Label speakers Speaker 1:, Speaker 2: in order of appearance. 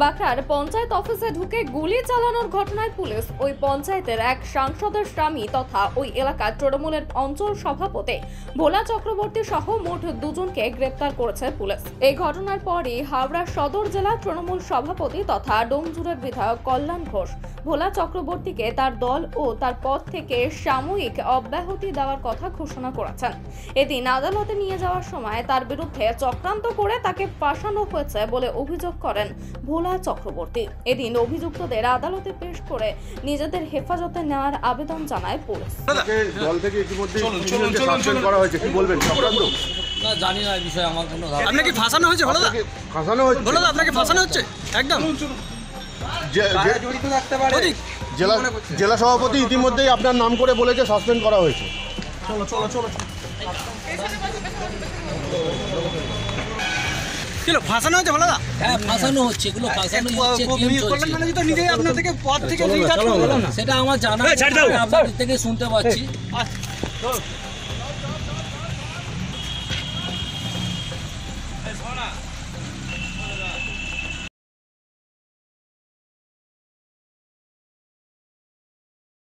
Speaker 1: বাঁকড়ার পঞ্চায়েত অফিসে ঢুকে গুলি চালানোর ঘটনায় পুলিশ ওই পঞ্চায়েতের এক সাংসদের স্বামী তথা ওই এলাকার তৃণমূলের অঞ্চল সভাপতি ভোলা চক্রবর্তী সহ মোট দুজনকে গ্রেপ্তার করেছে পুলিশ। এই ঘটনার পরই হাওড়া সদর জেলা তৃণমূল সভাপতি তথা ডোমজুড়ের বিধায়ক কল্যাণ ঘোষ ভোলা চক্রবর্তীকে তার দল ও তার পদ থেকে সাময়িক অব্যাহতি দেওয়ার কথা ঘোষণা করেছেন। এদিন আদালতে নিয়ে যাওয়ার সময় তার বিরুদ্ধে চক্রান্ত করে তাকে ফাঁসানো হয়েছে বলে অভিযোগ করেন ভোলা চক্রবর্তী। এদিন অভিযুক্তদের আদালতে পেশ করে নিজেদের হেফাজতে নেওয়ার আবেদন জানায় পুলিশ।
Speaker 2: দল থেকে ইতিমধ্যে সাসপেন্ড করা হয়েছে, কি বলবেন? চক্রান্ত
Speaker 3: না, জানি না এই বিষয়ে আমার কোনো ধারণা।
Speaker 4: আপনাকে ফাঁসানো হয়েছে? ভালো
Speaker 2: ফাঁসানো হয়েছে,
Speaker 4: ভালো আপনাকে ফাঁসানো হচ্ছে একদম।
Speaker 2: জেলা সভাপতি ইতিমধ্যেই আপনার নাম করে বলেছে সাসপেন্ড করা হয়েছে।
Speaker 4: চলো চলো চলো চলো, ফাঁসানো হচ্ছে ভালো।
Speaker 3: হ্যাঁ, ফাঁসানো হচ্ছে, এগুলো ফাঁসানো হচ্ছে, গেম চলছে।
Speaker 4: নিজেই আপনার থেকে পদ থেকে
Speaker 3: সেটা আমার জানা, আপনাদের থেকে শুনতে পাচ্ছি।